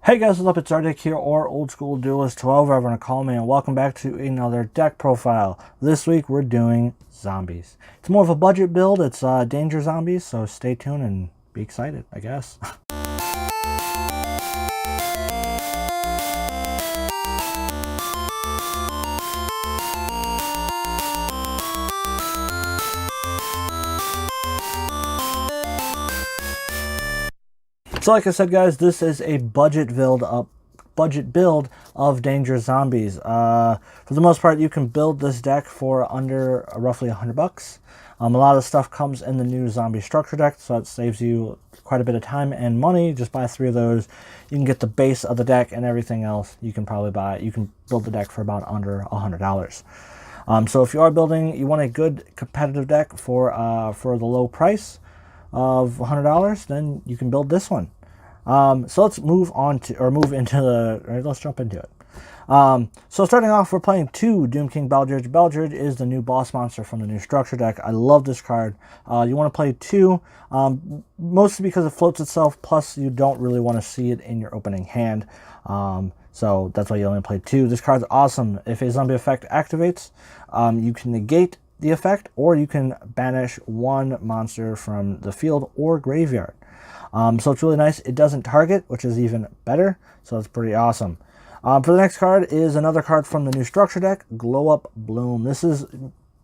Hey guys, what's up? It's RDiK here, or Old School Duelist 12, whatever you want to call me, and welcome back to another deck profile. This week we're doing zombies. It's more of a budget build. It's danger zombies, so stay tuned and be excited, I guess. So like I said, guys, this is a budget build of danger zombies. For the most part, you can build this deck for under roughly $100. A lot of stuff comes in the new zombie structure deck, so it saves you quite a bit of time and money. Just buy 3 of those. You can get the base of the deck, and everything else you can probably buy. You can build the deck for about under $100. So if you are building, you want a good competitive deck for the low price of $100, then you can build this one. So let's move into let's jump into it. So starting off, we're playing 2 Doom King Beldridge. Beldridge is the new boss monster from the new structure deck. I love this card. You want to play 2, mostly because it floats itself, plus you don't really want to see it in your opening hand. So that's why you only play 2. This card's awesome. If a zombie effect activates, you can negate the effect, or you can banish 1 monster from the field or graveyard. So it's really nice. It doesn't target, which is even better, so it's pretty awesome. For the next card is another card from the new structure deck, Glow Up Bloom. This is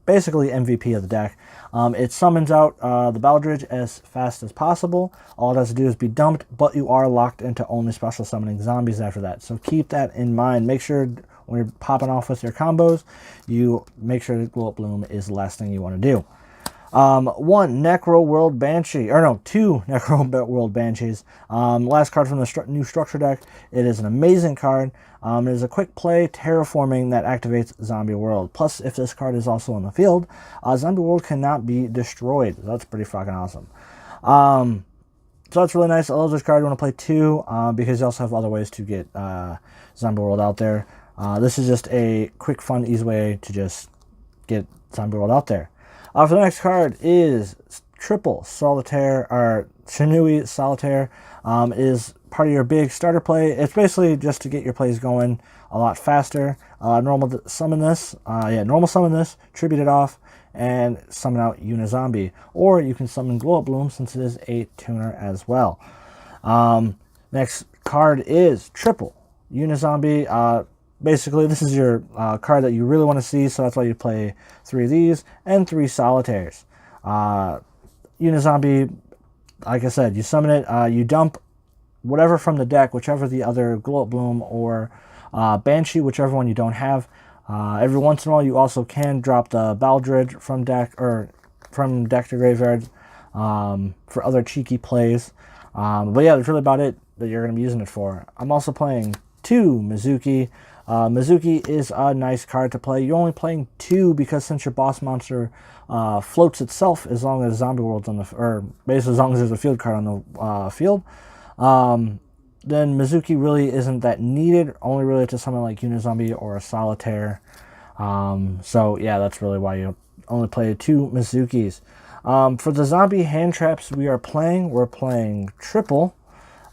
basically MVP of the deck. It summons out the Beldridge as fast as possible. All it has to do is be dumped, but you are locked into only special summoning zombies after that. So keep that in mind. Make sure when you're popping off with your combos, you make sure that Glow Up Bloom is the last thing you want to do. 1 Necro World Banshee, or no, 2 Necro World Banshees. Last card from the new structure deck. It is an amazing card. It is a quick play terraforming that activates Zombie World. Plus, if this card is also on the field, Zombie World cannot be destroyed. That's pretty fucking awesome. So that's really nice. I love this card. You want to play 2 because you also have other ways to get Zombie World out there. This is just a quick, fun, easy way to just get Zombie World out there. For the next card is Triple Solitaire, or Shinui Solitaire. Is part of your big starter play. It's basically just to get your plays going a lot faster. Normal summon this, tribute it off, and summon out Unizombie. Or you can summon Glow Up Bloom, since it is a tuner as well. Next card is Triple Unizombie. Basically, this is your card that you really want to see, so that's why you play 3 of these and 3 solitaires. Unizombie, like I said, you summon it, you dump whatever from the deck, whichever the other Glow Up Bloom or Banshee, whichever one you don't have. Every once in a while, you also can drop the Beldridge from deck to graveyard for other cheeky plays. But yeah, that's really about it that you're going to be using it for. I'm also playing 2 MiS-HuRD. MiS-HuRD is a nice card to play. You're only playing 2 because since your boss monster floats itself, as long as Zombie World's on basically as long as there's a field card on the field, then MiS-HuRD really isn't that needed. Only really to something like Unizombie or a Solitaire. So yeah, that's really why you only play 2 MiS-HuRDs. For the zombie hand traps we're playing Triple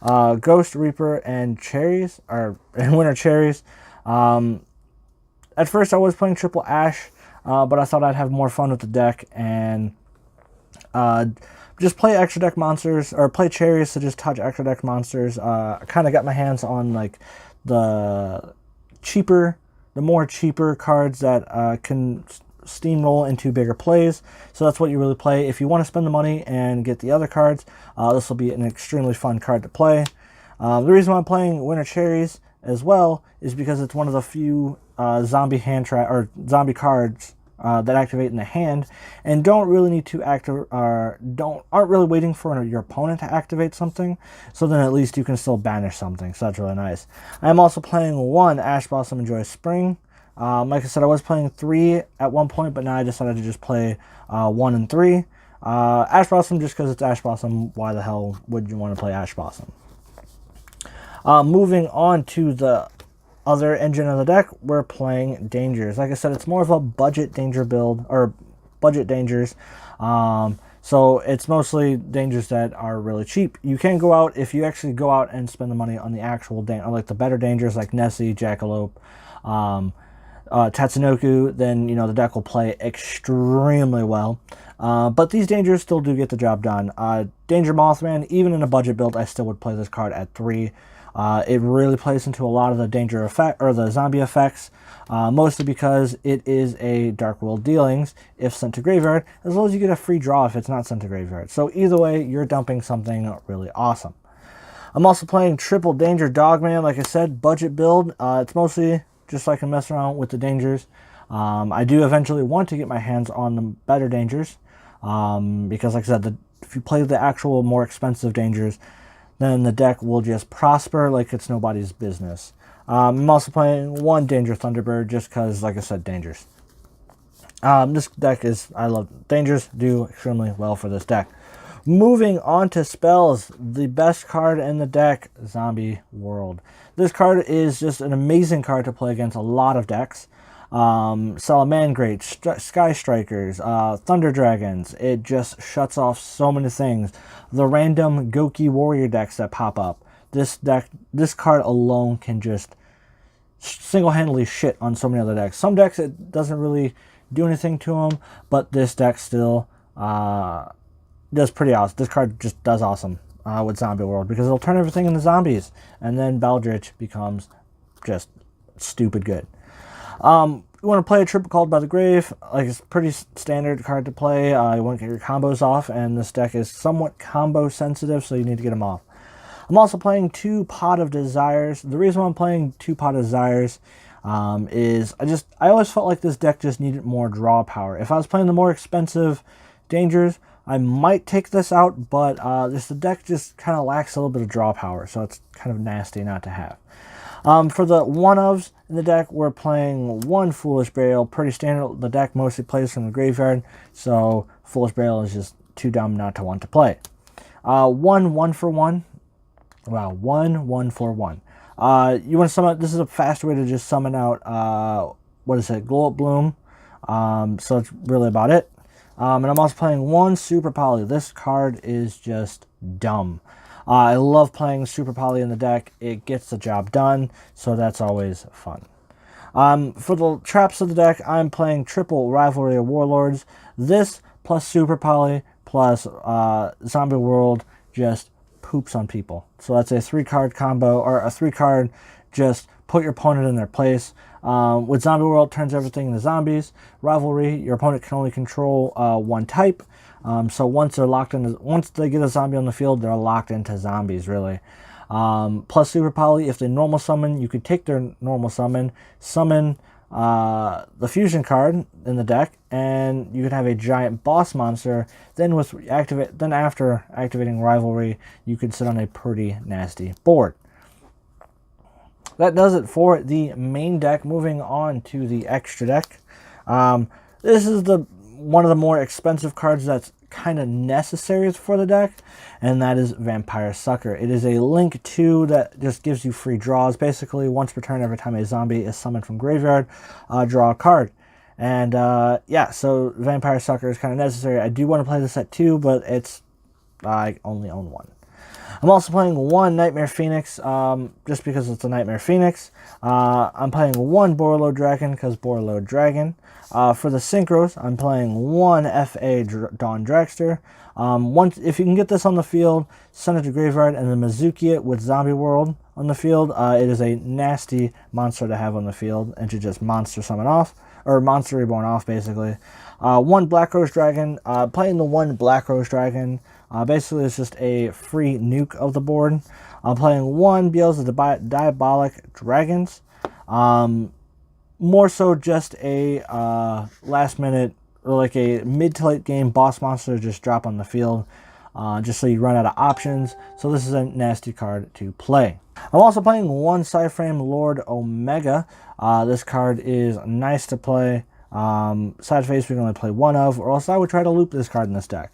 Ghost Reaper and Cherries, and Winter Cherries. At first I was playing Triple Ash, but I thought I'd have more fun with the deck and just play extra deck monsters, or play Cherries to just touch extra deck monsters. I kind of got my hands on like the more cheaper cards that can steamroll into bigger plays. So that's what you really play. If you want to spend the money and get the other cards, this will be an extremely fun card to play. The reason why I'm playing Winter Cherries as well is because it's one of the few zombie cards that activate in the hand and don't really need to aren't really waiting for your opponent to activate something. So then at least you can still banish something. So that's really nice. I'm also playing 1 Ash Blossom Enjoy Spring. Like I said, I was playing 3 at one point, but now I decided to just play 1 and 3. Ash Blossom, just because it's Ash Blossom, why the hell would you want to play Ash Blossom? Moving on to the other engine of the deck, we're playing Dangers. Like I said, it's more of a budget danger build, or budget dangers. So it's mostly dangers that are really cheap. You can go out, if you actually go out and spend the money on the actual, like the better dangers like Nessie, Jackalope, Tatsunoko, then, you know, the deck will play extremely well. But these dangers still do get the job done. Danger Mothman, even in a budget build, I still would play this card at 3. It really plays into a lot of the danger effect, or the zombie effects, mostly because it is a Dark World Dealings if sent to graveyard, as well as you get a free draw if it's not sent to graveyard. So either way, you're dumping something really awesome. I'm also playing Triple Danger Dogman, like I said, budget build. It's mostly just so I can mess around with the dangers. I do eventually want to get my hands on the better dangers, because like I said, if you play the actual more expensive dangers, then the deck will just prosper like it's nobody's business. I'm also playing 1 Danger Thunderbird just because, like I said, dangers. This deck I love dangers, do extremely well for this deck. Moving on to spells, the best card in the deck, Zombie World. This card is just an amazing card to play against a lot of decks. Salamangreat, Sky Strikers, Thunder Dragons. It just shuts off so many things. The random Goki Warrior decks that pop up. This card alone can just single-handedly shit on so many other decks. Some decks it doesn't really do anything to them, but this deck still does pretty awesome. This card just does awesome with Zombie World because it'll turn everything into zombies, and then Baldrich becomes just stupid good. You want to play a Triple Called by the Grave, like it's a pretty standard card to play. You want to get your combos off, and this deck is somewhat combo sensitive, so you need to get them off. I'm also playing 2 Pot of Desires. The reason why I'm playing 2 Pot of Desires is I always felt like this deck just needed more draw power. If I was playing the more expensive dangers, I might take this out, but the deck just kind of lacks a little bit of draw power, so it's kind of nasty not to have. For the one-ofs in the deck, we're playing 1 Foolish Burial, pretty standard. The deck mostly plays from the graveyard, so Foolish Burial is just too dumb not to want to play. 1 for 1. Wow, 1 for 1. You want to summon, this is a fast way to just summon out, what is it, Glow Up Bloom. So it's really about it. And I'm also playing 1 Super Poly. This card is just dumb. I love playing Super Poly in the deck. It gets the job done, so that's always fun. For the traps of the deck, I'm playing Triple Rivalry of Warlords. This plus Super Poly plus Zombie World just poops on people. So that's a 3-card combo, or a 3-card just put your opponent in their place. With Zombie World, turns everything into zombies. Rivalry, your opponent can only control 1 type. So once they get a zombie on the field, they're locked into zombies, really. Plus Super Poly, if they normal summon, you could take their normal summon the fusion card in the deck, and you could have a giant boss monster. Then after activating Rivalry, you could sit on a pretty nasty board. That does it for the main deck. Moving on to the extra deck. This is one of the more expensive cards that's kind of necessary for the deck, and that is Vampire Sucker. It is a Link 2 that just gives you free draws. Basically, once per turn, every time a zombie is summoned from graveyard, draw a card. And yeah, so Vampire Sucker is kind of necessary. I do want to play this at 2, but I only own 1. I'm also playing 1 Nightmare Phoenix, just because it's a Nightmare Phoenix. I'm playing 1 Borreload Dragon, because Borreload Dragon. For the Synchros, I'm playing 1 FA Dawn Dragster. If you can get this on the field, send it to graveyard and then Mizuki it with Zombie World on the field. It is a nasty monster to have on the field and to just monster summon off, or monster reborn off, basically. 1 Black Rose Dragon. Playing the 1 Black Rose Dragon, basically it's just a free nuke of the board. I'm playing 1 Beelzebub Diabolic Dragons. More so just a last minute, or like a mid to late game boss monster to just drop on the field, just so you run out of options. So this is a nasty card to play. I'm also playing 1 Cyframe Lord Omega. This card is nice to play. Side phase we can only play 1 of, or else I would try to loop this card in this deck.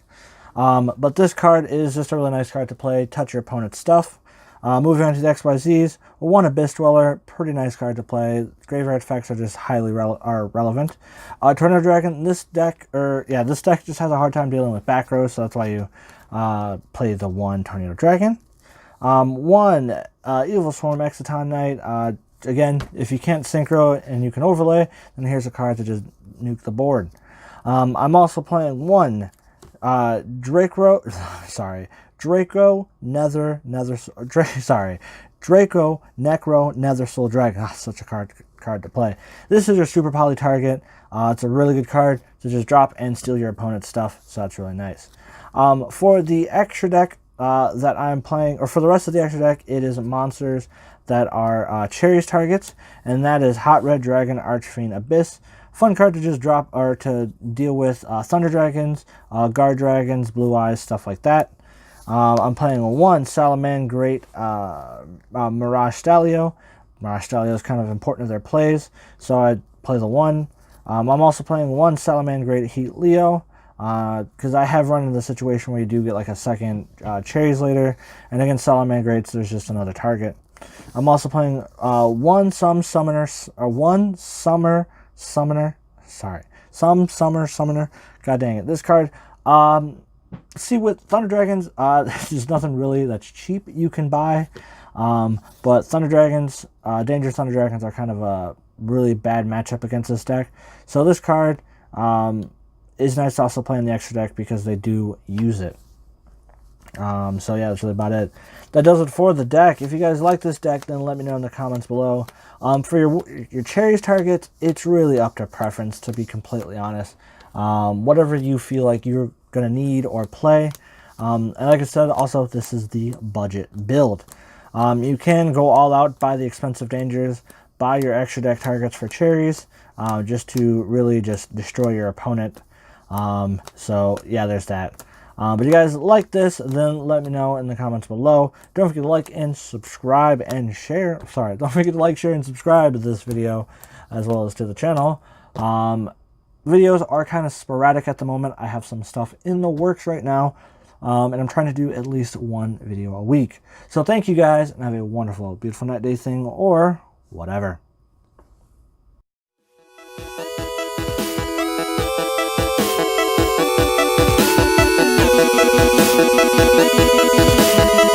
But this card is just a really nice card to play. Touch your opponent's stuff. Moving on to the XYZs, 1 Abyss Dweller, pretty nice card to play. Graveyard effects are just highly relevant. Tornado Dragon, this deck just has a hard time dealing with back rows, so that's why you play the 1 Tornado Dragon. 1 Evil Swarm Exciton Knight. Again, if you can't synchro and you can overlay, then here's a card to just nuke the board. I'm also playing 1 Draco Necro Nether Soul Dragon. Such a card to play. This is your super poly target. It's a really good card to just drop and steal your opponent's stuff, so that's really nice. For the extra deck that I'm playing, or for the rest of the extra deck, it is monsters that are Cherries targets, and that is Hot Red Dragon, Archfiend, Abyss. Fun card to just drop or to deal with Thunder Dragons, Guard Dragons, Blue Eyes, stuff like that. I'm playing 1 Salamangreat Mirage Stalio. Mirage Stalio is kind of important to their plays, so I play the 1. I'm also playing 1 Salamangreat Heat Leo, because I have run into the situation where you do get like a second Cherries later, and against Salamangreats, there's just another target. I'm also playing 1 Summer Summoner. God dang it. This card, see, with Thunder Dragons, there's nothing really that's cheap you can buy. But Thunder Dragons, Dangerous Thunder Dragons are kind of a really bad matchup against this deck. So this card is nice to also play in the extra deck because they do use it. So yeah, that's really about it. That does it for the deck. If you guys like this deck, then let me know in the comments below. For your Cherries targets, it's really up to preference, to be completely honest. Whatever you feel like you're going to need or play. And like I said, also, this is the budget build. You can go all out, buy the expensive Dangers, buy your extra deck targets for Cherries, just to really just destroy your opponent. So yeah, there's that. But if you guys like this, then let me know in the comments below. Don't forget to like and subscribe and share. Sorry, don't forget to like, share, and subscribe to this video, as well as to the channel. Videos are kind of sporadic at the moment. I have some stuff in the works right now, and I'm trying to do at least 1 video a week. So thank you guys, and have a wonderful, beautiful night, day, thing, or whatever. We'll be right back.